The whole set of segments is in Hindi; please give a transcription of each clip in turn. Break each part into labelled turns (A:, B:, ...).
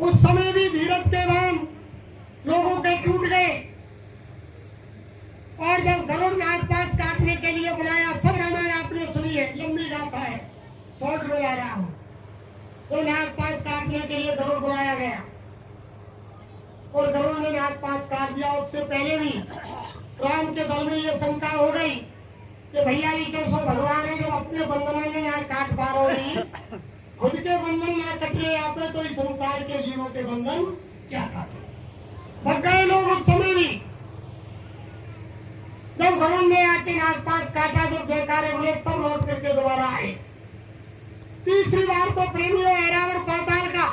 A: उस समय भी धीरज के बाण लोगों के टूट गए और जब गरुड़ नागपाश काटने के लिए बुलाया, सब रामायण आपने सुनी है, लंबी गाथा है, शॉर्ट में ला रहा हूं। तो नागपाश काटने के लिए गरुड़ बुलाया गया और गरुड़ ने नागपाश काट दिया। उससे पहले भी राम के दल में ये शंका हो गई कि भैया ये कैसे भगवान है जब अपने बंधन में ना काट पा रहे, खुद के बंधन ना कटे, आपने तो इस संसार के जीवों के बंधन क्या काटे। भग गए लोग उस समय भी। जब गरुड़ ने आके नागपाश काटा, जब जयकारे बोले, तब लौट करके दोबारा आए। तीसरी बार तो प्रेमियों ऐरावत पाताल का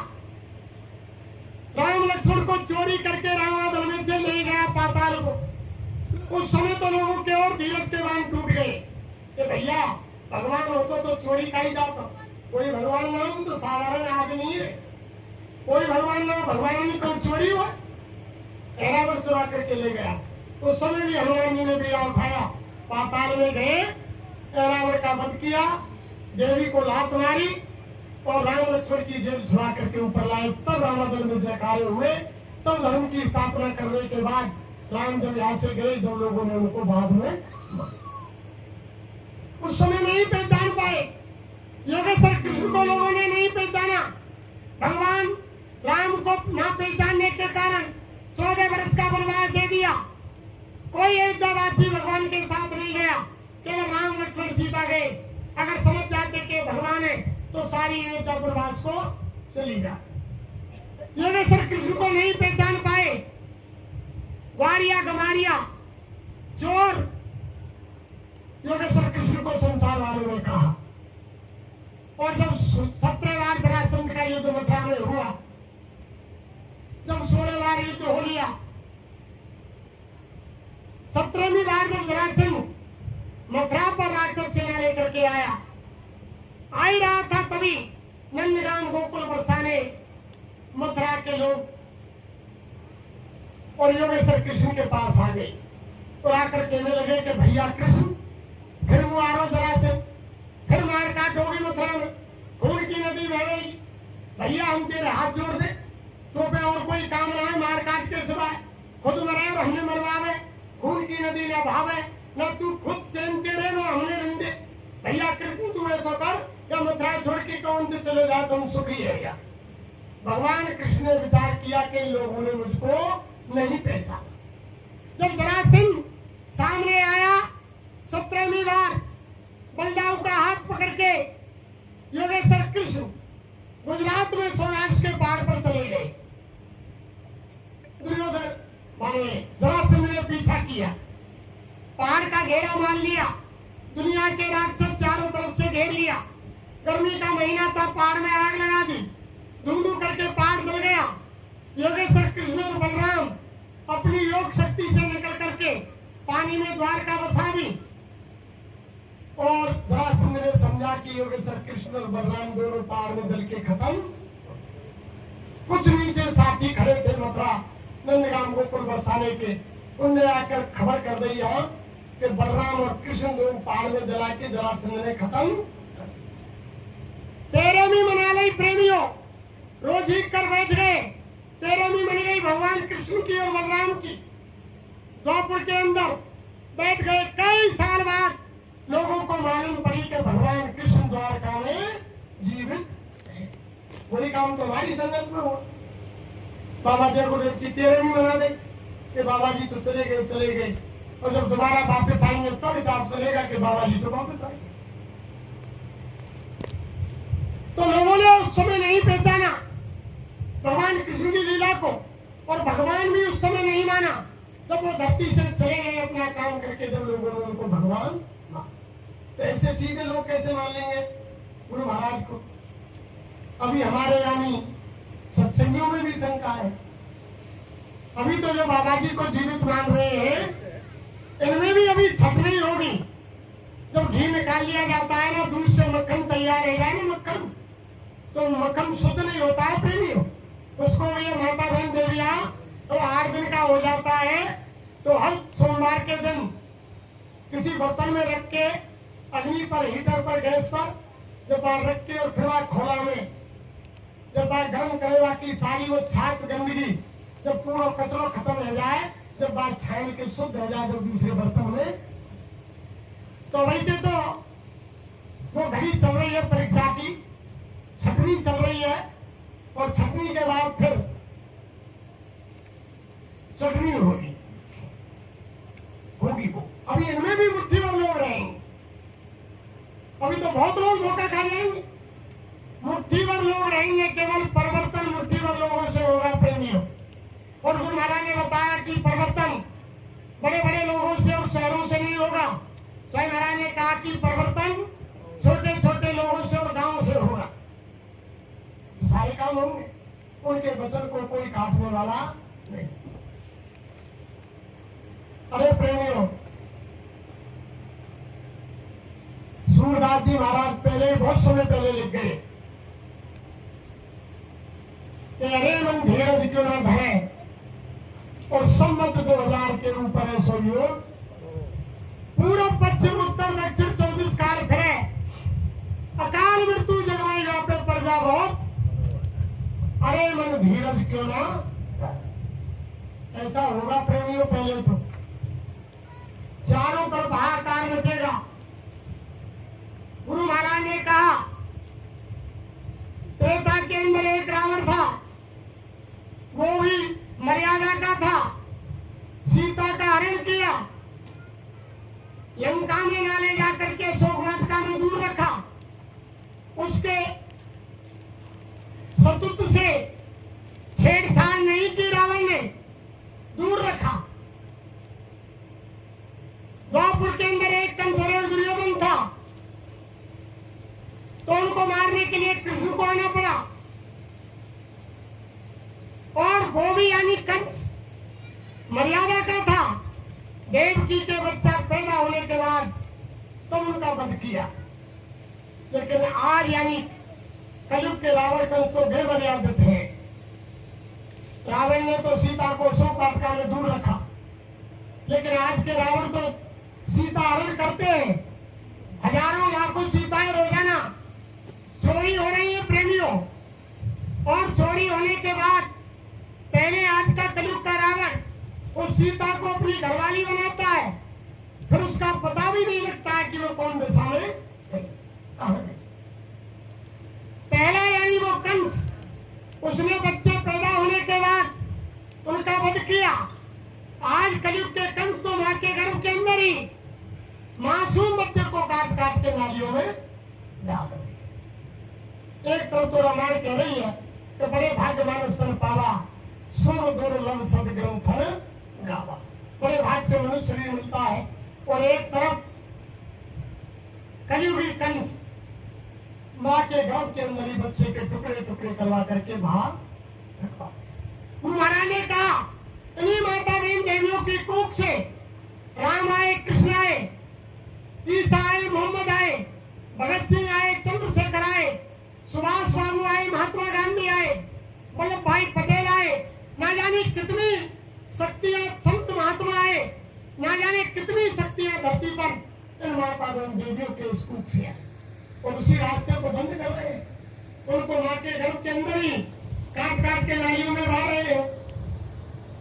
A: राम लक्ष्मण को चोरी करके रावण में से ले गया पाताल को। उस समय तो लोगों के और धीरज के बाण टूट गए कि भैया भगवान होता तो चोरी का ही जाता, कोई भगवान ना हो तो साधारण आदमी है, कोई भगवान ना हो, भगवान नहीं कौन चोरी हुआ, ऐरावत चुरा करके ले गया। उस समय भी हनुमान जी ने बीड़ा उठाया, पाताल में गए, ऐरावत का वध किया, देवी को लात मारी और राम लक्ष्मण की जेल छुड़ा करके ऊपर लाए। तब रामादल में जयकारे हुए। तब धर्म की स्थापना करने के बाद राम जब यहाँ से गए, जब लोगों ने उनको बाद में उस समय नहीं पहचान पाए, योगेश्वर कृष्ण को लोगों ने नहीं पहचाना। भगवान राम को ना पहचानने के कारण 14 वर्ष का वनवास दे दिया। कोई अयोध्यावासी भगवान के साथ नहीं गया, केवल राम लक्ष्मण सीता गए। अगर समझ जाते कि भगवान है तो सारी अयोध्या वनवास को चली जाती। योगेश्वर कृष्ण को नहीं पहचान पाए। ग्वारिया गमारिया चोर योगेश्वर कृष्ण को संसार वालों ने कहा। और जब 17 बार जरासंध का युद्ध मथुरा में हुआ, जब 16 बार युद्ध हो लिया, 17वीं बार जब जरासंध मथुरा पर राक्षस सेना लेकर के आया, आ ही रहा था, तभी नंदगाम गोकुल बरसाने मथुरा के लोग और योगेश्वर कृष्ण के पास आ गए। तो आकर कहने लगे कि भैया कृष्ण, फिर वो आरो जरासंध, फिर मार काट होगी मथुरा में, खून की नदी बह गई। भैया हम तेरे हाथ जोड़ दे, तो पे और कोई काम ना है मार काट के सिवाय, खुद मरे और हमने मरवावे, खून की नदी ना भावे, ना तू खुद चैन के रहे, ना हमने रंगे। भैया कृष्ण तू ऐसा कर, या मथुरा छोड़ के कौन से चले जाए, तुम सुखी है क्या। भगवान कृष्ण ने विचार किया कि लोगों ने मुझको नहीं पहचाना। जब जरासंध सामने आया 17वीं बार, बलदाऊ का हाथ पकड़ के योगेश्वर कृष्ण गुजरात में सौराष्ट्र के पहाड़ पर चले गए। दुर्योधन माने जरासंध ने पीछा किया, पहाड़ का घेरा मान लिया, दुनिया के राक्षस चारों तरफ से घेर लिया। गर्मी का महीना था, पहाड़ में आग लगा दी, धुंधु करके पहाड़ जल गया। योगेश्वर कृष्ण और बलराम अपनी योग शक्ति से निकल करके पानी में द्वारका बसा दी। और जरासंध ने समझा कि योगेश्वर कृष्ण और बलराम दोनों पहाड़ में जल के खत्म। कुछ नीचे साथी खड़े थे मथुरा नंदगाम गोकुल बरसाने के, उनने आकर खबर कर दी यहाँ कि बलराम और कृष्ण दोनों पहाड़ में जला के जरासंध ने खत्म। 13वीं मना ली प्रेमियों, रोज ही कर बैठ गए। 13वीं मनी गई भगवान कृष्ण की और बलराम की। द्वापर के अंदर बैठ गए। कई साल बाद लोगों को मालूम पड़ी कि भगवान कृष्ण द्वारका में जीवित है। वही काम तो हमारी संगत में हुआ। बाबा देवदेव की 13वीं मना दे कि बाबा जी तो चले गए, और जब दोबारा वापस आएंगे तब हिसाब चलेगा कि बाबा जी तो वापस आए। तो लोगों ने उस समय नहीं पहचाना भगवान कृष्ण की लीला को, और भगवान भी उस समय नहीं माना। जब वो धरती से चले गए अपना काम करके, जब लोगों ने उनको भगवान माना, तो ऐसे सीधे लोग कैसे मान लेंगे गुरु महाराज को। अभी हमारे यानी सत्संगियों में भी शंका है। अभी तो जो बाबा जी को जीवित मान रहे हैं, इनमें भी अभी छट नहीं होगी। जब घी निकाल लिया जाता है ना, दूध से मक्खन तैयार हो जाए ना, मक्खन तो मक्खन शुद्ध नहीं होता है प्रेमियों। उसको ये माता बहन दे दिया तो 8 दिन का हो जाता है। तो हर सोमवार के दिन किसी बर्तन में रख के अग्नि पर, हीटर पर, गैस पर जब रख के, और फिर खोला में जब बात गर्म करेगा कि सारी वो छाछ गंदगी जब पूरा कचरा खत्म हो जाए, जब बात छान के शुद्ध हो जाए जब दूसरे बर्तन में, तो वैसे तो वो घड़ी चल रही है परीक्षा की, छटनी चल रही है, और छटनी के बाद फिर चटनी होगी वो। अभी इनमें भी मुट्ठी भर लोग रहेंगे, अभी तो बहुत लोग धोखा खा जाएंगे। मुट्ठी भर लोग रहेंगे, केवल परिवर्तन मुट्ठी भर लोगों से होगा प्रेमियों। और गुरु महाराज ने बताया कि परिवर्तन बड़े बड़े लोगों से और शहरों से नहीं होगा। चाहे महाराज ने कहा कि परिवर्तन छोटे छोटे लोगों से और गांवों से होगा। सारे काम होंगे, उनके वचन को कोई काटने वाला नहीं। अरे प्रेमियों, सूरदास जी महाराज पहले बहुत समय पहले लिख गए कि अरे मन धीरज क्यों न धरे और सम्मत 2000 के ऊपर है सोयोग, पूर्व पश्चिम उत्तर दक्षिण 24 काल फिरे, अकाल मृत्यु जगवाई यहाँ पे प्रजा बहुत, अरे मन धीरज क्यों ना। ऐसा होगा प्रेमियों, पहले तो चारों तरफ हाहाकार मचेगा। गुरु महाराज ने कहा त्रेता के अंदर एक रावण था, वो भी मर्यादा का था, सीता का हरण किया, लंका में ना ले जाकर के शोक वाटिका में दूर रखा, उसके सतुत से छेड़छाड़ नहीं की रावण ने, दूर रखा। द्वापुर के अंदर एक कंसुर दुर्योधन था, तो उनको मारने के लिए कृष्ण को आना पड़ा, और वो भी यानी कंस मर्यादा का था। देवकी के बच्चा पैदा होने के बाद तो उनका वध किया। लेकिन आज यानी कलयुग के रावण कंस तो बेमर्यादित थे। रावण ने तो सीता को शोक वाटिका में दूर रखा, लेकिन आज के रावण तो सीता हरण करते हैं। हजारों लाखों सीताएं रोजाना चोरी हो रही है प्रेमियों, और चोरी होने के बाद पहले आज का कलयुग का रावण उस सीता को अपनी घरवाली बनाता है, फिर उसका पता भी नहीं लगता है कि वो कौन दिशा में कहां गई। पहला यानी वो कंस, उसने बच्चे पैदा होने के बाद उनका वध किया। आज कलयुग के कंस तो मां के गर्भ के अंदर ही मासूम बच्चे को काट काट के नालियों में डाल रहे। एक तो रामायण कह रही है कि बड़े भाग्य मानस पर पावा, सुर दुर्लभ सदग्रंथन गावा। बड़े भाग से मनुष्य शरीर मिलता है, और एक तरफ कलयुगी कंस मां के गर्भ के अंदर ही बच्चे के टुकड़े टुकड़े करवा करके बाहर रखवा। गुरु महाराज ने कहा इन्हीं माता बहन देवियों की कूख से राम आए, कृष्ण आए, ईसा आए, मोहम्मद आए, भगत सिंह आए, चंद्रशेखर आए, सुभाष बाबू आए, महात्मा गांधी आए, वल्लभ भाई पटेल आए, ना जाने कितनी शक्तियां संत महात्मा आए, ना जाने कितनी शक्तियां धरती पर इन माता बहन देवियों के इस कूख से आए, और उसी रास्ते को बंद कर रहे हैं। उनको मां के गर्भ के अंदर ही काट काट के नालियों में बहा रहे हैं।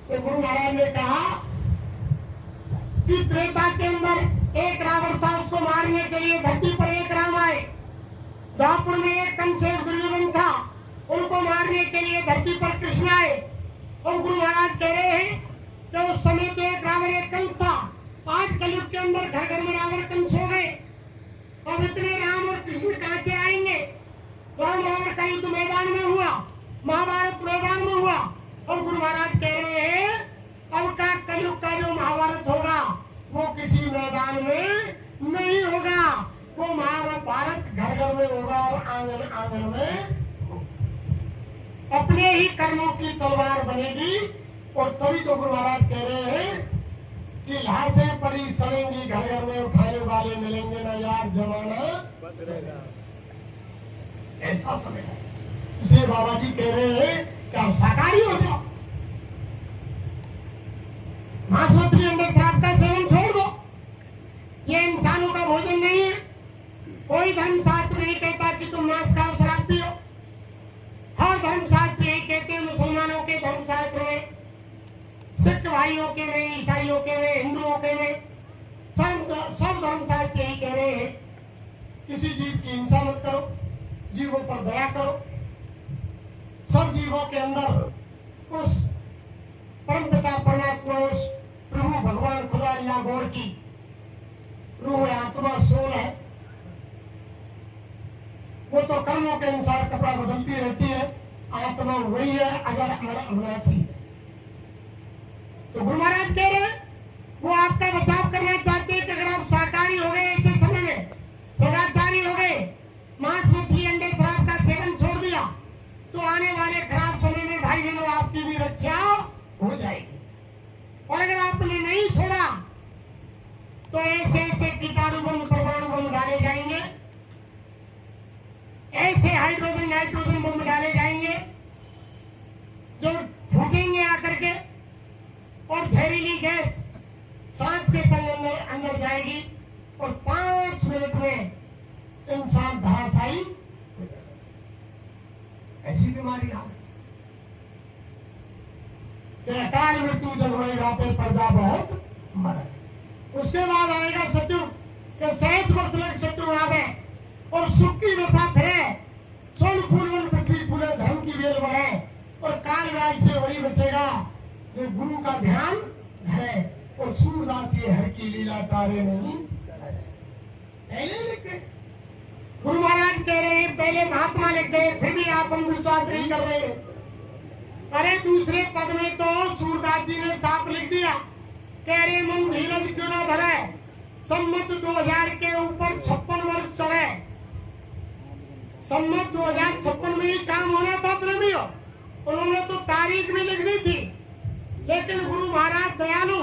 A: तो गुरु महाराज ने कहा कि त्रेता के अंदर एक रावण था, उसको मारने के लिए धरती पर एक राम आए। द्वापुर में एक कंस दुर्योधन था, उनको मारने के लिए धरती पर कृष्ण आए। और गुरु महाराज कह रहे हैं कि उस समय तो एक रावण एक कंस था, आज कलयुग के अंदर घर घर में रावण कंस हो गए। अब इतने राम और कृष्ण कहां से आएंगे? राम रावण का युद्ध मैदान में हुआ, महाभारत मैदान में हुआ, और गुरु महाराज कह रहे हैं अब का कलयुग का जो महाभारत होगा वो किसी मैदान में नहीं होगा, वो महाभारत घर घर में होगा और आंगन आंगन में अपने ही कर्मों की तलवार बनेगी। और तभी तो गुरु महाराज कह रहे हैं कि यहाँ से पड़ी सड़ेंगी, घर घर में उठाने वाले मिलेंगे ना यार, जमाना बदलेगा, ऐसा समय है। इसलिए बाबा जी कह रहे हैं कि आप शाकाहारी हो जाओ, मांस मछली अंडे शराब का सेवन छोड़ दो, ये इंसानों का भोजन नहीं है। कोई धर्म शास्त्र नहीं कहता कि तुम मांस खाओ शराब पियो। हर इसाइयों के में, ईसाइयों के में, हिंदुओं के में, सब धर्म शास्त्र यही कह रहे हैं किसी जीव की हिंसा मत करो, जीवों पर दया करो। सब जीवों के अंदर उस परमपिता परमात्मा, उस प्रभु भगवान खुदा या गौर की रूह आत्मा सोल है। वो तो कर्मों के अनुसार कपड़ा बदलती रहती है, आत्मा वही है, अगर हमारा अविनाशी है। तो गुरु महाराज कह रहे हैं वो आपका बचाव करना चाहते हैं कि अगर आप शाकाहारी हो गए ऐसे समय में, सदाचारी हो गए, मांस मछली अंडे शराब का सेवन छोड़ दिया, तो आने वाले खराब समय में भाई बहनों आपकी भी रक्षा हो जाएगी। और अगर आपने नहीं छोड़ा तो ऐसे ऐसे कीटाणु बम, परमाणु बम डाले जाएंगे, ऐसे हाइड्रोजन नाइट्रोजन बम डाले जाएंगे जो फूटेंगे आकर के, और जहरीली गैस सांस के संग अंदर जाएगी और 5 मिनट में इंसान धराशायी हो जाएगा। ऐसी बीमारी आ रही है। अकाल मृत्यु जब होएगा तो प्रजा बहुत मरे। उसके बाद आएगा शत्रु के सहज मतलब शत्रु आवे और सुख की दशा फिरे, सोन फूल पृथ्वी फूले, धर्म की वेल बढ़े, और काल राज से वही बचेगा जो गुरु का ध्यान धरे और सूरदास ये हर की लीला तारे नहीं पहले लिखे। गुरु महाराज कह रहे हैं पहले महात्मा लिख गए, फिर भी आप हम विश्वास नहीं कर रहे। अरे दूसरे पद में तो सूरदास जी ने साफ लिख दिया, कह रहे मन धीरज क्यों ना धरे, सम्मत 2000 के ऊपर 56 वर्ष चढ़े। सम्मत 2056 में ही काम होना था प्रेमियों, उन्होंने तो तारीख भी लिखनी थी, लेकिन गुरु महाराज दयालु,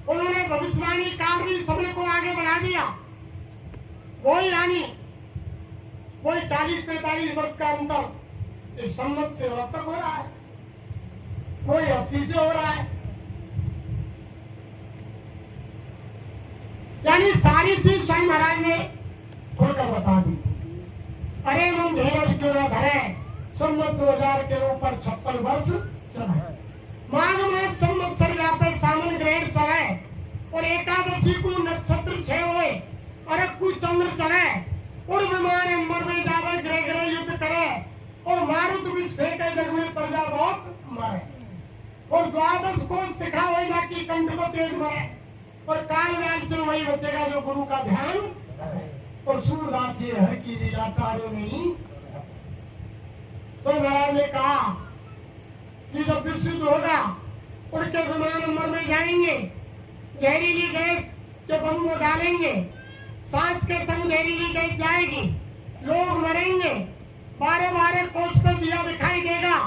A: उन्होंने भविष्यवाणी काल भी समय को आगे बढ़ा दिया। वही रानी, कोई 40-45 वर्ष का अंतर इस सम्मत से अब तक हो रहा है, कोई 80 से हो रहा है। यानी सारी चीज स्वयं महाराज ने खुलकर बता दी। अरे मन धीरज क्यों न धरे, सम्मत 2000 के ऊपर 56 वर्ष चढ़े। माघ मास संवत्सर व्यापे सावन ग्रहण चढ़े, और एकादशी को नक्षत्र 6 हुए, अरब को चंद्र चढ़े, और विमान अंबर में जावे, ग्रह ग्रह युद्ध करे, और मारुत विष फेंके, जग में प्रजा बहुत मरे, और द्वादश को सिखा वही ना कि कंठ को तेज मरे, और काल राज से वही बचेगा जो गुरु का ध्यान करे। और सूरदास ये हर की लीला तारे नहीं। तो महाराज ने कहा कि जब विशुद्ध होगा, उनके विमान अंबर में जाएंगे, जहरीली गैस के बम वो डालेंगे, सांस के संग जहरीली गैस जाएगी, लोग मरेंगे, 12-12 कोस पे दिया दिखाई देगा,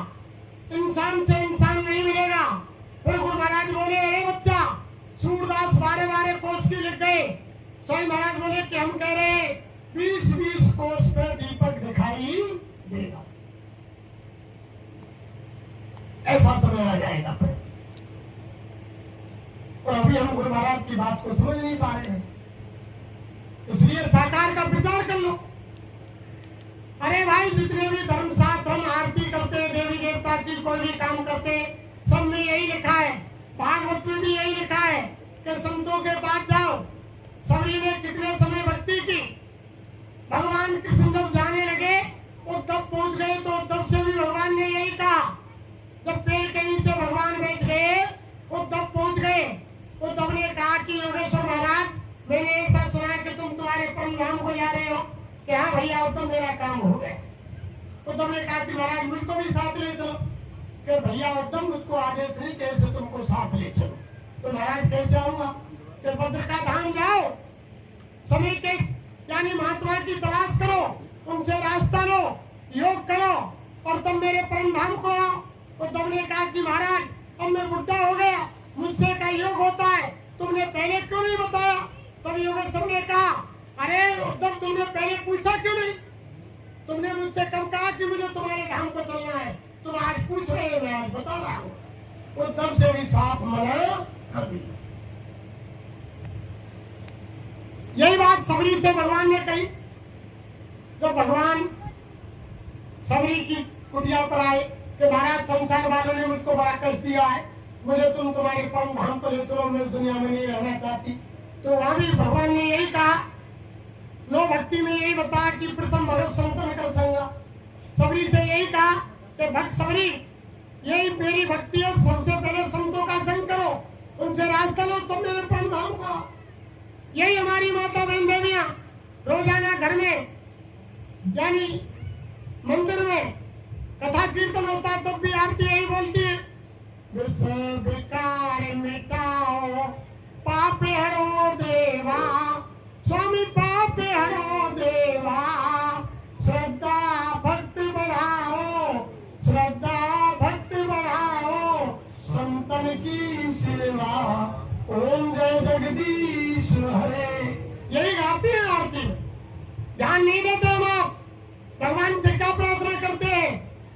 A: इंसान से इंसान नहीं मिलेगा। फिर गुरु महाराज बोले अरे बच्चा, सूरदास 12-12 कोस की लिख गए। स्वयं महाराज बोले कि हम कह रहे 20-20 कोस पे दीपक दिखाई देगा। ऐसा समय आ जाएगा फिर। और अभी हम गुरु महाराज की बात को समझ नहीं पा रहे हैं, इसलिए साकार का प्रचार कर लो। अरे भाई जितने भी धर्म शास्त्र हम आरती करते, देवी देवता की कोई भी काम करते, सब में यही लिखा है, भागवत में भी यही लिखा है कि संतों के पास जाओ। सभी ने कितने समय भक्ति की, भगवान कृष्ण जब जाने लगे, उद्धव पहुंच गए, तो उद्धव से भी भगवान ने यही कहा। जब पेड़ के नीचे भगवान बैठ गए, उद्धव पहुंच गए, उद्धव ने कहा कि योगेश्वर महाराज, मैंने ऐसा सुना कि तुम तुम्हारे परम धाम को जा रहे हो, कि हाँ भैया तो मेरा काम हो गया। उद्धव ने कहा कि महाराज मुझको भी साथ ले चलो, कि भैया उद्धव मुझको आदेश नहीं कैसे तुमको साथ ले चलो। तो महाराज कैसे आऊंगा, कि भद्र का धाम जाओ, समय के यानी महात्मा की तलाश करो, उनसे रास्ता लो, योग करो, और तुम मेरे परम धाम को आओ। उद्धव ने कहा कि महाराज अब मैं बुढ़ा हो गया, मुझसे का योग होता है, तुमने पहले क्यों नहीं बताया। तब योगेश्वर ने कहा अरे उद्धव तुमने पहले पूछा क्यों नहीं, तुमने मुझसे कब कहा कि मुझे तुम्हारे धाम को चलना है, तुम आज पूछ रहे हो, मैं आज बता रहा हूँ। उद्धव से भी साफ मना कर दिया। यही बात सबरी से भगवान ने कही। जो भगवान सबरी की कुटिया पर आए कि महाराज संसार वालों ने मुझको बड़ा कष्ट दिया है, मुझे तुम तुम्हारे परम धाम को ले चलो, मैं इस दुनिया में नहीं रहना चाहती। तो वहां भी भगवान ने यही कहा, नो भक्ति में यही बताया कि प्रथम भगत संतन कर संगा। सबरी से यही कहा कि भक्त सबरी, यही मेरी भक्ति है, सबसे पहले संतों का संग करो, उनसे रास्ता लो, तब मेरे परम धाम का। यही हमारी माता बहन देवियां रोजाना घर में यानी मंदिर में कथा कीर्तन होता है तब भी आरती यही बोलती है, विषय विकार मिटाओ पाप हरो देवा, स्वामी पाप हरो देवा, श्रद्धा भक्ति बढ़ाओ, श्रद्धा भक्ति बढ़ाओ, संतन की सेवा, ओम जय जगदीश हरे। यही गाते हैं आरती में। ध्यान नहीं देते हम आप। भगवान से क्या प्रार्थना करते हैं?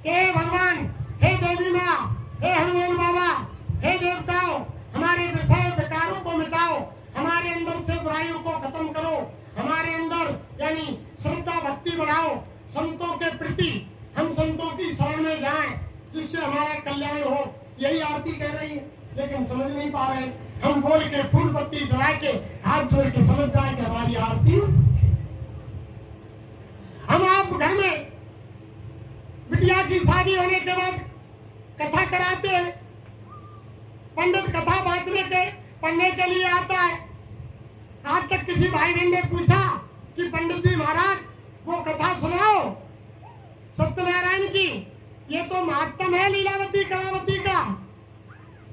A: हे भगवान, हे देवी माँ, हे हनुमान बाबा, हे देवताओं, हमारे विषय विकारों को मिटाओ, हमारे अंदर से बुराइयों को खत्म करो, हमारे अंदर यानी श्रद्धा भक्ति बढ़ाओ, संतों के प्रति हम संतों की शरण में जाएं, जिससे हमारा कल्याण हो। यही आरती कह रही है, लेकिन समझ नहीं पा रहे। हम बोल के फूल पत्ती जला के हाथ जोड़ के समझ जाए कि हमारी आरती। हम आप घर में बिटिया की शादी होने के बाद कथा कराते हैं, पंडित कथा पढ़ने के लिए आता है। आज तक किसी भाई बहन ने पूछा कि पंडित जी महाराज वो कथा सुनाओ सत्यनारायण की, ये तो महात्म है लीलावती कलावती का,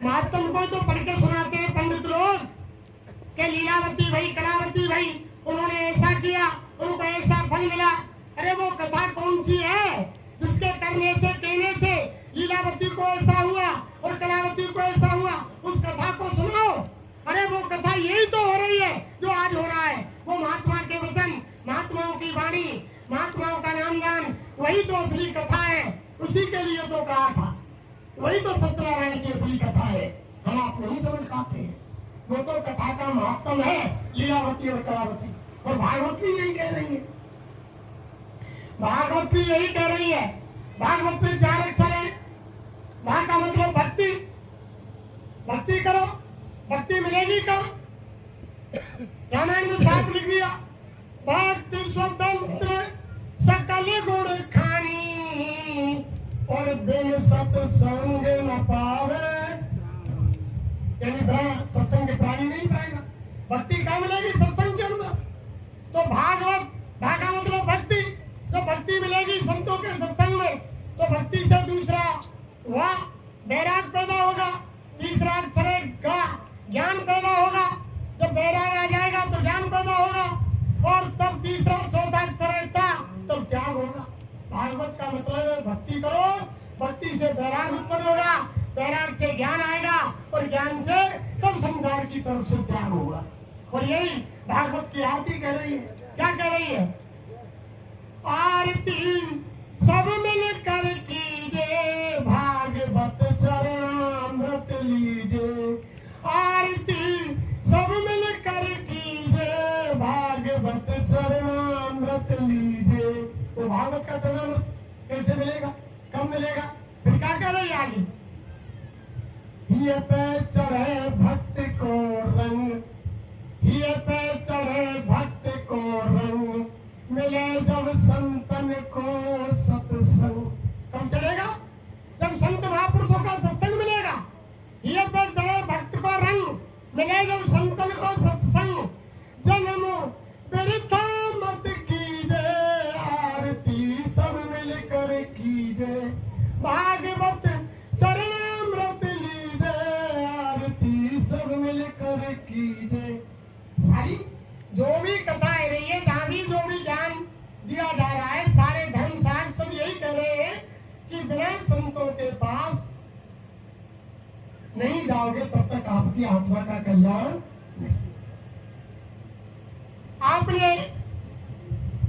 A: महात्म को तो पढ़ के सुनाते हैं पंडित लोग कि लीलावती भाई कलावती भाई उन्होंने ऐसा किया, उनको ऐसा फल मिला। अरे वो कथा कौन सी है जिसके करने से कहने से लीलावती को ऐसा हुआ और कलावती को ऐसा हुआ, उस कथा को सुनाओ। अरे वो कथा यही तो हो रही है जो आज हो रहा है, वो महात्मा के वचन, महात्माओं की वाणी, महात्माओं का नामगान, वही तो असली कथा है। उसी के लिए तो कहा था, वही तो सत्यनारायण की असली कथा है। हम आप नहीं समझ पाते हैं। वो तो कथा का महत्व है लीलावती और कलावती। और भागवत भी यही कह रही है, भागवत भी यही कह रही है। भागवत में 4 अक्षर है, भाग का मतलब भक्ति। भक्ति करो, भक्ति मिलेगी कब? रामायण में साफ लिख दिया, भक्ति स्वतंत्र सकल गुण खानी और बिन सत्संग न पावे। यानी बिना सत्संग के प्राणी नहीं पाएगा। भक्ति कहाँ मिलेगी? सत्संग के अंदर। तो भागवत, भागा मतलब भक्ति। जो भक्ति मिलेगी संतों के सत्संग में, तो भक्ति से दूसरा वाह वैराग पैदा होगा, तीसरा अक्षर है गा, ज्ञान पैदा होगा। जब वैराग आ जाएगा तो ज्ञान पैदा होगा, और तब तीसरा चौथा अक्षर है ता, तब त्याग होगा। भागवत का मतलब है भक्ति करो, भक्ति से वैराग उत्पन्न होगा, वैराग से ज्ञान आएगा, और ज्ञान से तब संसार की तरफ से त्याग होगा। और यही भागवत की आरती कह रही है। क्या कह रही है? आरती सब मिल कर कीजे, भागवत चरणामृत लीजे। आरती सब मिल कर कीजे, भागवत चरणामृत लीजे। तो भागवत का चरणामृत कैसे मिलेगा? कब मिलेगा? फिर क्या कर रही है आगे? ये पे चढ़े भक्त को रंग, ये पे चढ़े भक्त को रंग, मिले जब संतन को सत्संग। कब चलेगा? जब संत महापुरुषों का सत्संग मिलेगा। ये पे चढ़े भक्त को रंग, मिले जब संतन को सत्संग। जन्म बिरथा मत कीजे, आरती सब मिलकर कीजे। भागवत चरणामृत लीजे, आरती सब मिलकर कीजे। सारी जो भी कथाएं रही है, जहां भी जो भी ज्ञान दिया जा रहा है, सारे धर्म शास्त्र सब यही कह रहे हैं कि बिना संतों के पास नहीं जाओगे तब तक आपकी आत्मा का कल्याण नहीं। आपने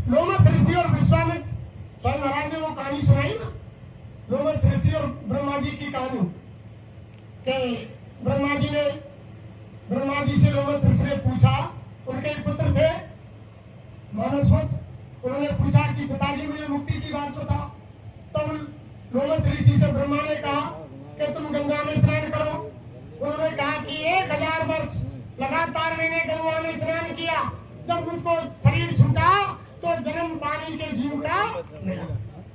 A: लोमस ऋषि और विश्वामित्र स्वामी महाराज ने वो कहानी सुनाई ना, लोमस ऋषि और ब्रह्मा जी की कहानी, कि ब्रह्मा जी से लोमस ऋषि ने पूछा, उनके पुत्र थे मानसवत, उन्होंने पूछा कि पिताजी मुझे मुक्ति की बात बताओ। तब लोमस ऋषि से ब्रह्मा ने कहा कि तुम गंगा में स्नान करो, उन्होंने कहा कि 1000 वर्ष लगातार मैंने गंगा में स्नान किया, जब मुझको शरीर छूटा तो जन्म पानी के जीव का मिला।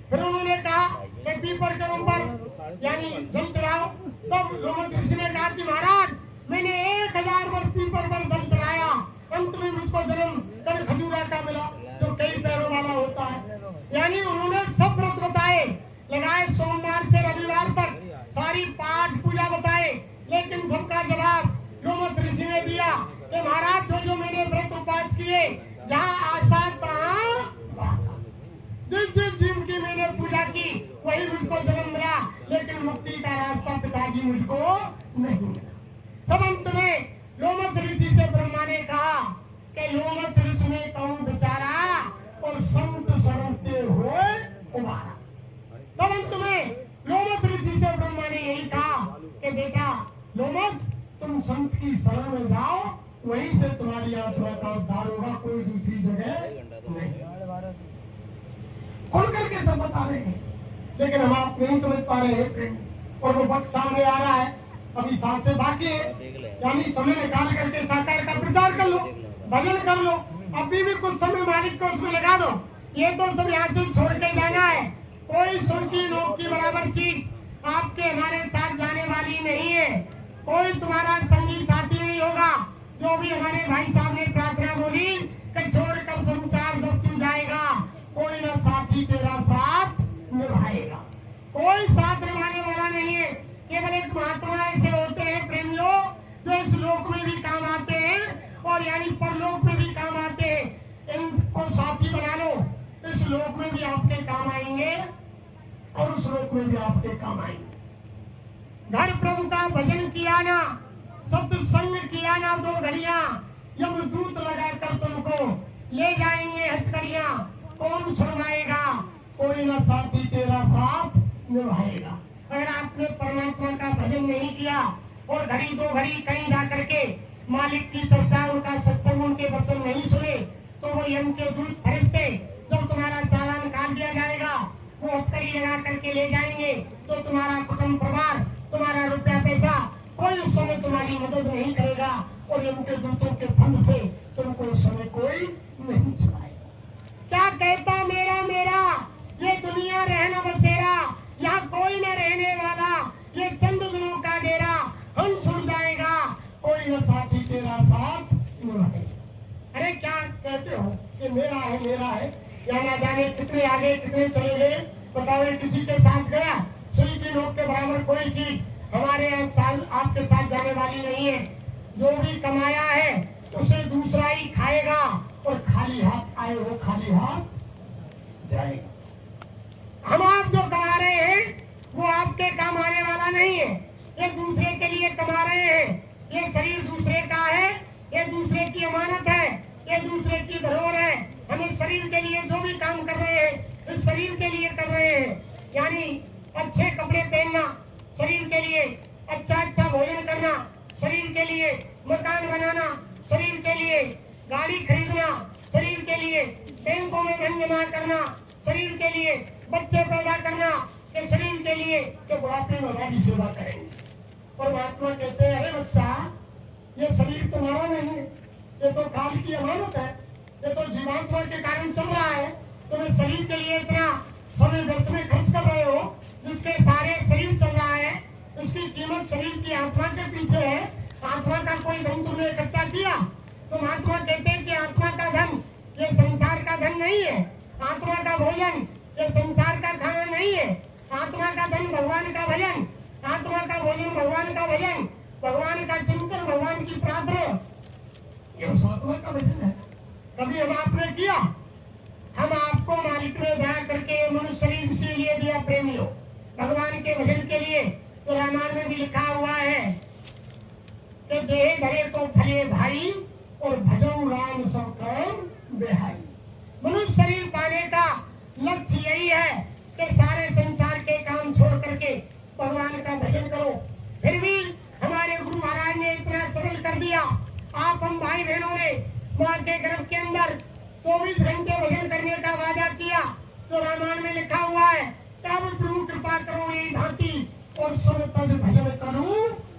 A: फिर उन्होंने कहा कि पीपर के ऊपर यानी जल चढ़ाओ। तब लोमस ऋषि ने कहा कि महाराज मैंने 1000 वर्ष पीपर पर जल चढ़ाया, अंत में मुझको जन्म कल खजूरा का मिला जो कई पैरों वाला होता है। यानी उन्होंने सब व्रत बताए, लगाए सोमवार से रविवार तक, सारी पाठ पूजा बताए, लेकिन सबका जवाब लोमस ऋषि ने दिया कि महाराज जो जो मैंने व्रत उपवास किए, जहाँ आशा तहाँ वासा, जिस जिस जीव की मैंने पूजा की वही मुझको जन्म मिला, लेकिन मुक्ति का रास्ता पिताजी मुझको नहीं मिला। तब अंत में लोमस ऋषि से ब्रह्मा ने कहा कि लोमस ऋषि ने कहूँ बेचारा और संत शरणते हुए उबारा। तब अंत में लोमस ऋषि से ब्रह्मा ने यही कहा कि बेटा लोमस तुम संत की शरण में जाओ, वहीं से तुम्हारी आत्मा का उद्धार होगा, कोई दूसरी जगह नहीं। खुल करके सब बता रहे हैं, लेकिन हम आप नहीं समझ पा रहे हैं प्रेम, और वो वक्त सामने आ रहा है, अभी सांसें बाकी है, यानी समय निकाल करके साकार का प्रचार कर लो, भजन कर लो, अभी भी कुछ समय मालिक को उसमें लगा दो। ये तो सब यहाँ से छोड़ के जाना है, कोई सुन की नोक की बराबर चीज आपके हमारे साथ जाने वाली नहीं है, कोई तुम्हारा संगी साथी नहीं होगा। जो भी हमारे भाई साहब ने प्रार्थना बोली कि छोड़कर संसार जब तू जाएगा, कोई न साथी तेरा साथ निभाएगा, कोई साथ निभाने वाला नहीं है। केवल एक महात्मा ऐसे होते हैं प्रेमियों जो इस लोक में भी काम आते हैं और यानी परलोक में भी काम आते हैं। इनको साथी बना लो, इस लोक में भी आपके काम आएंगे और उस लोक में भी आपके काम आएंगे। घर प्रभु का भजन किया ना, सत्संग किया ना 2 घड़ियां, यमदूत लगाकर तुमको ले जाएंगे हथकड़ियां, कौन छुड़वाएगा, कोई न साथी तेरा साथ निभाएगा। अगर आपने परमात्मा का भजन नहीं किया और घड़ी 2 घड़ी कहीं जा करके मालिक की चर्चा, उनका सत्संग, उनके वचन नहीं सुने, तो वो यम के दूत फरिश्ते जब तुम्हारा चालान काट दिया जाएगा, वो हथकड़ी लगा करके ले जाएंगे, तो तुम्हारा कुटुंब परिवार, तुम्हारा रुपया पैसा कोई उस समय तुम्हारी मदद नहीं करेगा, और उनके दूतों के फंड से तुमको उस समय कोई नहीं छुड़ाएगा। क्या कहता मेरा मेरा, ये दुनिया रहना बसेरा, यहाँ कोई न रहने वाला, ये चंद दिनों का डेरा, हम छुड़ जाएगा, कोई न साथी तेरा साथ निभाएगा। अरे क्या कहते हो कि मेरा है, या ना जाने कितने आगे कितने चले गए। बताओ किसी के साथ गया, सुई की नोक के बराबर कोई चीज हमारे आपके साथ जाने वाली नहीं है। जो भी कमाया है उसे दूसरा ही खाएगा, और खाली हाथ आए वो खाली हाथ जाएगा। हम आप जो कमा रहे हैं वो आपके काम आने वाला नहीं है, ये दूसरे के लिए कमा रहे हैं। ये शरीर दूसरे का है, ये दूसरे की अमानत है, ये दूसरे की धरोहर है। हम इस शरीर के लिए जो भी काम कर रहे हैं इस शरीर के लिए कर रहे हैं, यानी अच्छे कपड़े पहनना शरीर के लिए, अच्छा भोजन करना शरीर के लिए, मकान बनाना शरीर के लिए, गाड़ी खरीदना शरीर के लिए, बैंकों में धन जमा करना शरीर के लिए, बच्चे पैदा करना के शरीर के लिए, कि बुढ़ापे में हमारी सेवा करेंगे। और महात्मा कहते हैं अरे बच्चा, ये शरीर तुम्हारा नहीं है, ये तो काल की अमानत है, ये तो जीवात्मा के कारण चल रहा है। तुम इस शरीर के लिए इतना समय व्यर्थ में खर्च कर रहे हो, जिसके सारे शरीर चल रहा है, इसकी कीमत शरीर की आत्मा के पीछे है। आत्मा का कोई धन तुमने इकट्ठा किया, तो महात्मा कहते हैं कि आत्मा का धन ये संसार का धन नहीं है, आत्मा का भोजन ये संसार का खाना नहीं है, आत्मा का धन भगवान का भजन, आत्मा का भोजन भगवान का भजन, भगवान का चिंतन, भगवान की प्रार्थना, ये उस आत्मा का भजन है। कभी हम आपने किया? हम आपको मालिक ने दया करके मनुष्य शरीर इसीलिए दिया प्रेमियों, भगवान के भजन के लिए। तो रामायण में भी लिखा हुआ है कि देह धरे को फले भाई और भजन राम सब काम बेहाई। मनुष्य शरीर पाने का लक्ष्य यही है कि सारे संसार के काम छोड़ करके भगवान का भजन करो। फिर भी हमारे गुरु महाराज ने इतना सरल कर दिया। आप हम भाई बहनों ने मां के गर्भ के अंदर 24 घंटे भजन करने का वादा किया। तो रामायण में लिखा हुआ है, तब प्रभु कृपा करो यही भांति और सब तब भजन करूं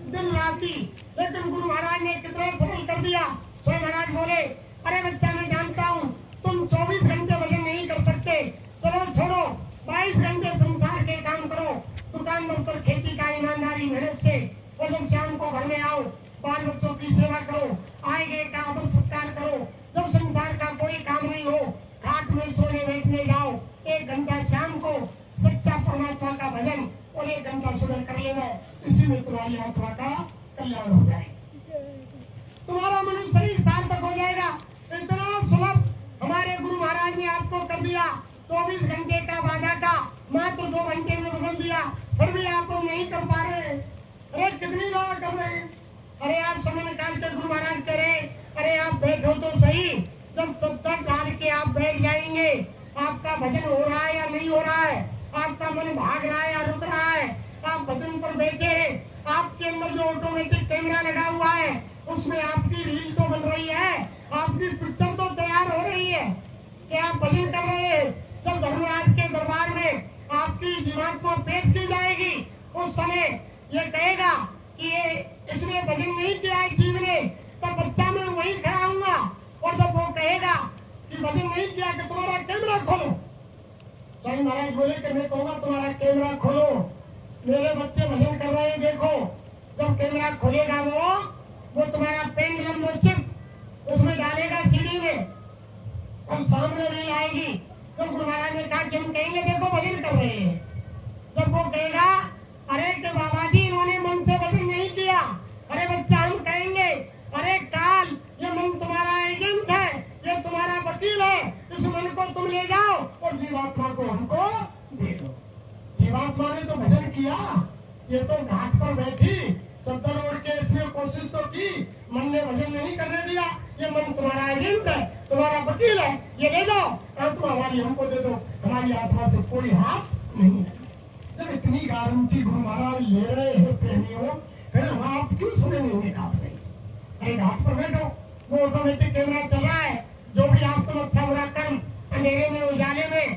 A: दिन राती, लेकिन गुरु महाराज ने कितना सरल कर दिया। तो महाराज बोले, अरे बच्चा मैं जानता हूँ तुम 24 घंटे भजन नहीं कर सकते, चलो छोड़ो 22 घंटे संसार के काम करो, दुकान दफ्तर खेती का ईमानदारी मेहनत से, और जब शाम को घर में आओ बाल बच्चों की सेवा करो, आए गए का आदर सत्कार करो, जब संसार का कोई काम नहीं हो घाट में सोने बैठने जाओ, 1 घंटा शाम को सच्चा परमात्मा का भजन और 1 घंटा सुबह कर लेना, इसी में तुम्हारी आत्मा का कल्याण हो जाए, तुम्हारा मनुष्य शरीर सार्थक हो जाएगा। इतना सुलभ हमारे गुरु महाराज ने आपको कर दिया। 24 घंटे का वादा था, मात्र 2 घंटे में बदल दिया, फिर भी आप लोग नहीं कर पा रहे। अरे कितनी दवा कर रहे हैं। अरे आप समय निकाल के गुरु महाराज कह रहे, अरे आप बैठो तो सही, जब तब तक डाल के आप बैठ जाएंगे, आपका भजन हो रहा है या नहीं हो रहा है, आपका मन भाग रहा है या रुक रहा है, आप भजन पर बैठे हैं, आपके अंदर जो ऑटोमेटिक कैमरा लगा हुआ है उसमें आपकी रील तो बन रही है, आपकी पिक्चर तो तैयार हो रही है कि आप भजन कर रहे हैं। जब धर्मराज के दरबार में आपकी जीवात्मा पेश की जाएगी, उस समय ये कहेगा कि ये इसने भजन नहीं किया है जीव ने, तब बच्चा मैं वहीं खड़ा हूँगा, और जब वो कहेगा कि भजन नहीं किया कि तुम्हारा कैमरा खोलो, स्वामी महाराज बोले कि मैं कहूँगा तुम्हारा कैमरा खोलो, मेरे बच्चे भजन कर रहे हैं देखो। जब कैमरा खोलेगा वो तुम्हारा पेंडुलम वो चिप उसमें डालेगा सीढ़ी में, और सामने नहीं आएगी। तो गुरु महाराज ने कहा कि हम कहेंगे देखो भजन कर रहे हैं, जब वो कहेगा अरे कि बाबा जी इन्होंने मन से भजन नहीं किया, अरे बच्चा हम कहेंगे अरे काल ये मन तुम्हारा एजेंट है, ये तुम्हारा वकील है, इस मन को तुम ले जाओ और जीवात्मा को हमको दे दो। जीवात्मा ने तो भजन किया, ये तो घाट पर बैठी चद्दर ओढ़ के इसने कोशिश तो की, मन ने भजन नहीं करने दिया, ये मन तुम्हारा एजेंट है, तुम्हारा वकील है, ये ले जाओ आत्मा हमारी हमको दे दो, हमारी आत्मा से कोई हाथ नहीं है। जब इतनी गारंटी गुरु महाराज ले रहे हैं प्रेमियों, फिर हम आप क्यों समय नहीं निकाल रहे? अरे घाट पर बैठो, वो ऑटोमेटिक कैमरा चल रहा है, जो भी आप तुम अच्छा बुरा कर्म अंधेरे में उजाले में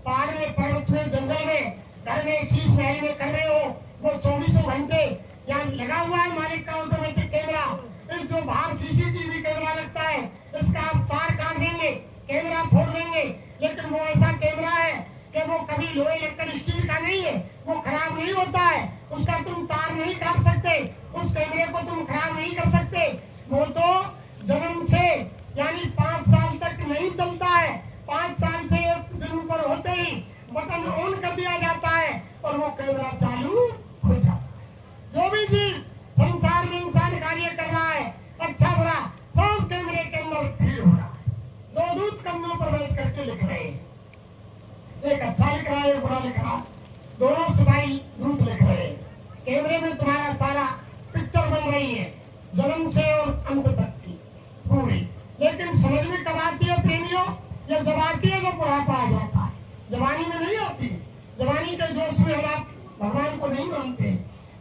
A: पहाड़ में पर्वत में जंगल में घर में शीश महल में कर रहे हो, वो 24 घंटे यहाँ लगा हुआ है मालिक का ऑटोमेटिक कैमरा। इस जो बाहर सीसीटीवी कैमरा लगता है इसका आप तार काट देंगे, कैमरा फोड़ देंगे, लेकिन वो ऐसा कैमरा है कि वो कभी लोहे लक्कड़ स्टील का नहीं है, वो खराब नहीं होता है, उसका तुम तार नहीं काट सकते, उस कैमरे को तुम खराब नहीं कर सकते। वो तो जन्म से यानी 5 साल तक नहीं चलता है, 5 साल से 1 दिन ऊपर होते ही बटन ऑन कर दिया जाता है और वो कैमरा चालू हो जाता है। जो भी चीज संसार में इंसान कार्य कर रहा है अच्छा बुरा सब कैमरे के अंदर फीड हो रहा है। 2 दूत कंधों पर बैठ करके लिख रहे हैं, एक अच्छा लिख रहा है एक बुरा लिख रहा है, दोनों सिपाही दूत लिख रहे हैं। कैमरे में तुम्हारा सारा पिक्चर बन रही है जन्म से और अंत तक की पूरी, लेकिन समझ में कब आती है प्रेमियों? ये जब आती है जब बुढ़ापा आ जाता है, जवानी में नहीं आती। जवानी के जोश में हम आप भगवान को नहीं मानते।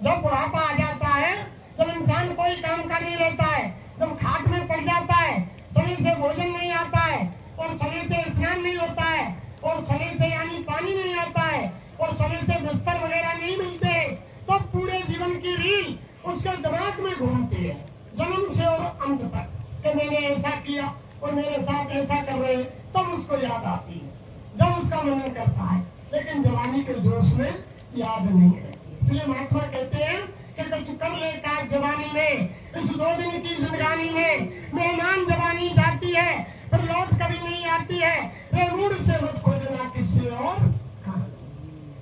A: जब बुढ़ापा आ जाता है, जब इंसान कोई काम कर नहीं लेता है, जब खाट में पड़ जाता है, शरीर से भोजन नहीं आता है और शरीर से स्नान नहीं होता है और शरीर से यानी पानी नहीं आता है और शरीर से बिस्तर वगैरह नहीं मिलते हैं, तो पूरे जीवन की रील उसके दिमाग में घूमती है जन्म से और अंत तक कि मैंने ऐसा किया और मेरे साथ ऐसा कर रहे हैं, तब उसको याद आती है जब उसका मनन करता है, लेकिन जवानी के जोश में याद नहीं रहती। इसलिए महात्मा कहते हैं कि कुछ कर ले काज जवानी में, इस 2 दिन की जिंदगानी में मेहमान जवानी जाती है फिर लौट कभी नहीं आती है। रे मूड से मत खोजना किससे और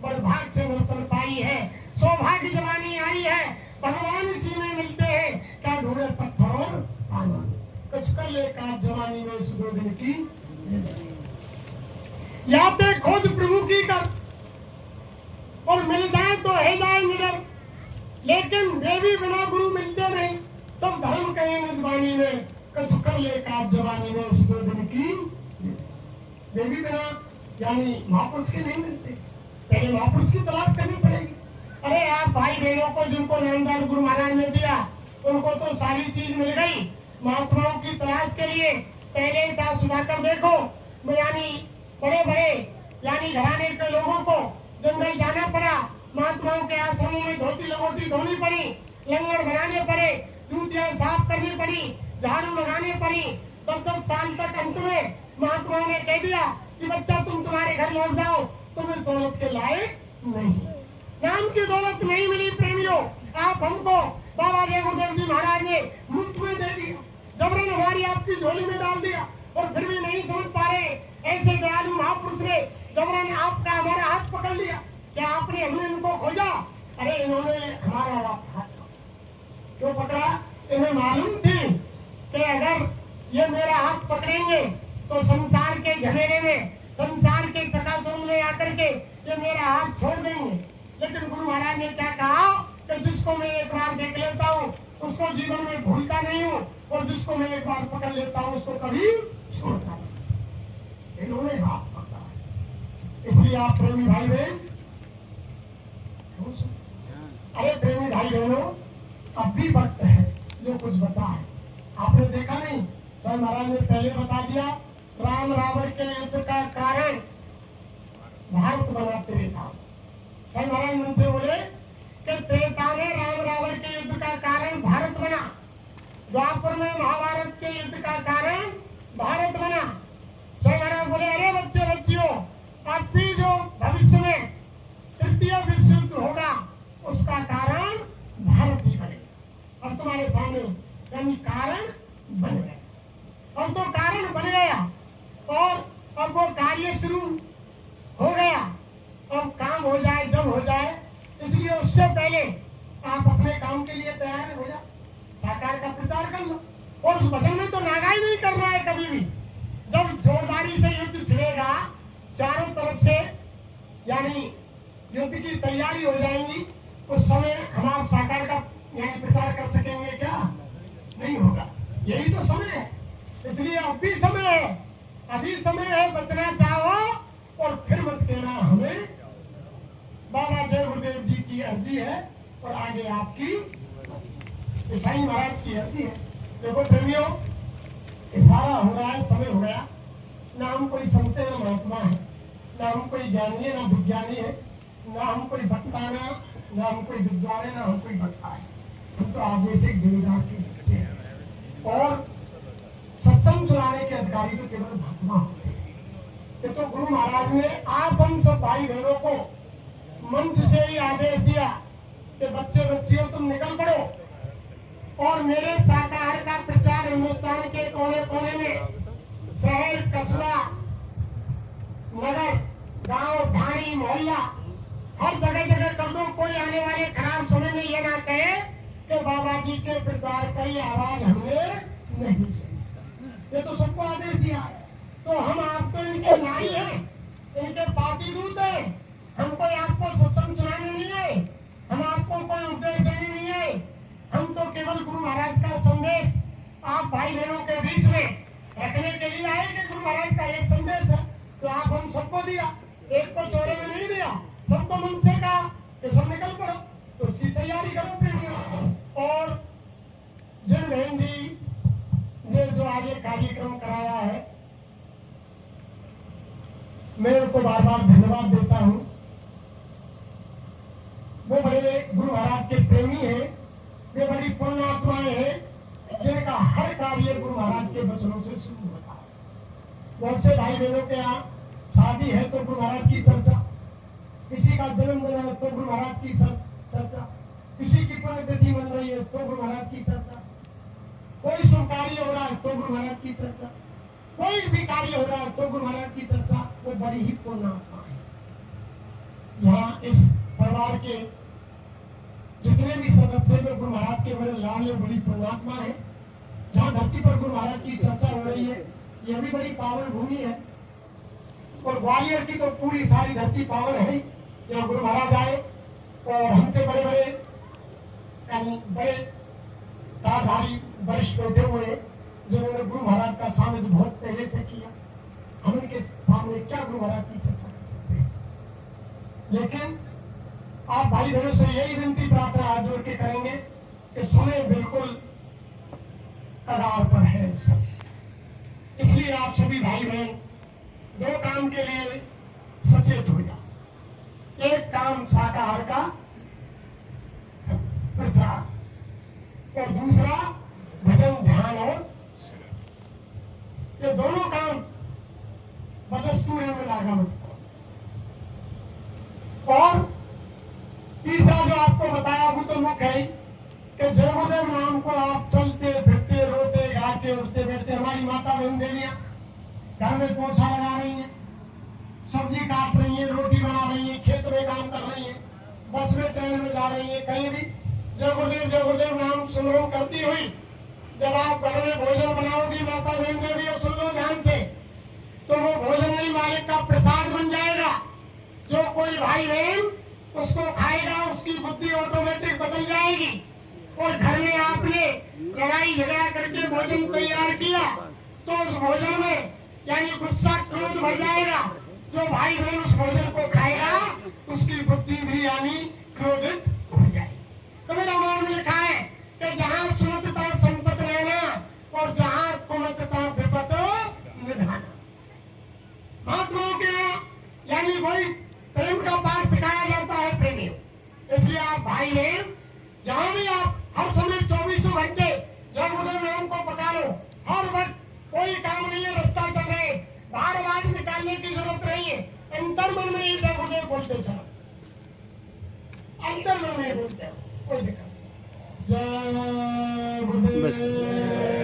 A: बड़भाग से मुल्तन पाई है, सौभाग्य जवानी आई है, भगवान इसी में मिलते हैं, क्या ढूंढे पत्थर और पानी। कुछ कर ले काज जवानी में इस 2 दिन की यादें खोज प्रभु की कर, और मिल जाए तो है जाए निडर, लेकिन वे भी बिना गुरु मिलते नहीं, सब धर्म कहे निजवानी में, कुछ कर ले काज जवानी में इस 2 दिन की। वे भी बिना यानी महापुरुष के नहीं मिलते, पहले महापुरुष की तलाश करनी पड़ेगी। अरे आप भाई बहनों को जिनको नामदार गुरु महाराज ने दिया उनको तो सारी चीज मिल गई, महात्माओं की तलाश के लिए पहले था सुधाकर देखो, यानी बड़े बड़े यानी घराने के लोगों को जंगल जाना पड़ा, महात्माओं के आश्रमों में धोती लंगोटी धोनी पड़ी, लंगर बनाने पड़े, जूतियां साफ करनी पड़ी, झाड़ू लगानी पड़ी। 10-10 साल तक अंत में महात्मा ने कह दिया कि बच्चा तुम तुम्हारे घर लौट जाओ, तुम इस दौलत के लायक नहीं। नाम की दौलत नहीं मिली प्रेमियों, आप हमको बाबा जय गुरुदेव जी महाराज ने मुफ्त में दे दिया, जबरन हमारी आपकी झोली में डाल दिया, और फिर भी नहीं समझ पा रहे। ऐसे दयालु महापुरुष ने जबरन आपका हमारा हाथ पकड़ लिया। क्या आपने हमने इनको खोजा? अरे इन्होंने हमारा हाथ क्यों पकड़ा? इन्हें मालूम थी कि अगर ये मेरा हाथ पकड़ेंगे तो संसार के झमेले में, संसार के चकाचौंध में आकर के ये मेरा हाथ छोड़ देंगे। लेकिन गुरु महाराज ने क्या कहा कि जिसको मैं एक बार देख लेता हूँ उसको जीवन में भूलता नहीं हूँ, और जिसको मैं एक बार पकड़ लेता हूँ उसको कभी छोड़ता नहीं। इन्होंने हाथ पकड़ा है। इसलिए आप प्रेमी भाई बहन, अरे प्रेमी भाई बहनों, अब भी वक्त है जो कुछ बता है। आपने देखा नहीं, स्वामी महाराज ने पहले बता दिया, राम रावण के युद्ध का कारण भारत बना त्रेता। स्वामी महाराज उनसे बोले कि त्रेता में राम रावण के युद्ध का कारण भारत बना, द्वापर में महाभारत के युद्ध का कारण भारत बना। स्वामी महाराज बोले, अरे बच्चे बच्चियों, अब भी जो भविष्य में तृतीय विश्व युद्ध होगा उसका कारण भारत ही बनेगा। अब तुम्हारे सामने यानी कारण बन गया। अब तो कारण बन गया और अब वो कार्य शुरू हो गया। अब काम हो जाए जब हो जाए, इसलिए उससे पहले आप अपने काम के लिए तैयार हो जाओ, साकार का प्रचार कर लो। और उस भजन में तो नागाई नहीं करना है कभी भी। जब जोरदारी से युद्ध छिड़ेगा चारों तरफ से, यानी युद्ध की तैयारी हो जाएंगी, उस समय हम आप साकार का यानी प्रचार कर सकेंगे क्या? नहीं होगा। यही तो समय है। इसलिए अब भी समय है, अभी समय है, बचना चाहो और फिर मत कहना हमें। बाबा जय गुरुदेव जी की अर्जी है और आगे आपकी ईसाई महाराज की अर्जी है। देखो प्रेमियों, इशारा हो रहा है, समय हो गया। ना हम कोई संत है, ना महात्मा है, ना हम कोई ज्ञानी है, ना विज्ञानी है, ना हम कोई वक्ता है, ना हम कोई विद्वान है, ना हम कोई वक्ता है। हम तो आप जैसे एक जमींदार के बच्चे हैं। और सत्संग सुनाने के अधिकारी तो केवल महात्मा होते हैं। ये तो गुरु महाराज ने आप हम सब भाई बहनों को मंच से ही आदेश दिया कि बच्चे बच्चियों तुम निकल पड़ो और मेरे साकार का प्रचार हिंदुस्तान के कोने कोने में, शहर, कस्बा, नगर, गांव, ढाणी, मोहल्ला, हर जगह जगह कर दो। कोई आने वाले खराब समय में ये ना कहे कि बाबा जी के प्रचार का ही आवाज हमने नहीं सुनी। ये तो सबको आदेश दिया है। तो हम आप तो इनके नारी हैं, इनके पाती दूत हैं। हमको आपको सत्संग सुनाने नहीं है, हम आपको कोई उपदेश देने नहीं है। हम तो केवल गुरु महाराज का संदेश आप भाई बहनों के बीच में रखने के लिए आए कि गुरु महाराज का एक संदेश है तो आप हम सबको दिया। एक को चौड़े में नहीं दिया, सबको मन से कहा कि सब निकल पड़ो। तो उसकी तैयारी करो प्रेमियों। और जिन बहन जी ने जो आगे कार्यक्रम कराया है, मैं उनको बार बार धन्यवाद देता हूँ। वो बड़े गुरु महाराज के प्रेमी हैं, वे बड़ी पुण्यात्माएं हैं जिनका हर कार्य गुरु महाराज के वचनों से शुरू होता है। बहुत से भाई बहनों के यहाँ शादी है तो गुरु महाराज की चर्चा, किसी का जन्मदिन है तो गुरु महाराज की चर्चा, किसी की पुण्यतिथि मन रही है तो गुरु महाराज की चर्चा, कोई शुभ कार्य हो रहा है तो गुरु महाराज की चर्चा, कोई भी कार्य हो रहा है तो गुरु महाराज की चर्चा। वो बड़ी ही पुण्यात्मा है। यहाँ इस परिवार के जितने भी सदस्य हैं गुरु महाराज के बड़े लाडले, बड़ी पुण्यात्मा है। जहाँ धरती पर गुरु महाराज की चर्चा हो रही है, यह भी बड़ी पावन भूमि है। और ग्वालियर की तो पूरी सारी धरती पावन है। यहाँ गुरु महाराज आए और हमसे बड़े बड़े यानी बड़े दाधारी वरिष्ठ बैठे हुए हैं जिन्होंने गुरु महाराज का सानिध्य बहुत पहले से किया। हम इनके सामने क्या गुरु महाराज की चर्चा कर सकते हैं। लेकिन आप भाई बहनों से यही विनती प्रार्थना हाथ जोड़ के करेंगे कि समय बिल्कुल कगार पर है। इसलिए आप सभी भाई बहन दो काम के लिए सचेत हो जाओ। एक काम शाकाहार का प्रचार, और दूसरा भजन ध्यान और ये दोनों काम बदस्तूर में लागा मत करो। और तीसरा जो आपको बताया वो तो मुख्य है कि जय गुरुदेव नाम को आप चलते फिरते रोते गाते उठते बैठते, हमारी माता बहन देवियां घर में पोछा लगा रही हैं, सब्जी काट रही हैं, रोटी बना रही हैं, खेत में काम कर रही हैं, बस में ट्रेन में जा रही हैं, कहीं भी जय गुरुदेव नाम सुमरन करती हुई जब आप घर में भोजन बनाओगी माता बहन देवी और सुन लो ध्यान से, तो वो भोजन नहीं मालिक का प्रसाद बन जाएगा। जो कोई भाई बहन उसको खाएगा उसकी बुद्धि ऑटोमेटिक बदल जाएगी। और घर में आपने लड़ाई झगड़ा करके भोजन तैयार किया तो उस भोजन में यानी गुस्सा क्रोध भर जाएगा। जो भाई बहन उस भोजन को खाएगा उसकी बुद्धि भी यानी क्रोधित हो जाएगी। तो मेरा मान में लिखा है कि जहाँ सुमतता संपत रहना और जहाँ कुमतता विपत निधाना। महात्माओं के यानी वही प्रेम का पाठ सिखाया जाता है प्रेमी। इसलिए आप भाई बहन जहाँ भी आप हर समय 24 घंटे जय गुरुदेव नाम को पकाओ, हर वक्त कोई काम नहीं है, रास्ता चल रहे, बार आवाज निकालने की जरूरत नहीं है, अंतर मन में ही जय गुरुदेव बोलते चलो, अंतर मन में बोलते हो, कोई दिक्कत नहीं। जय गुरुदेव।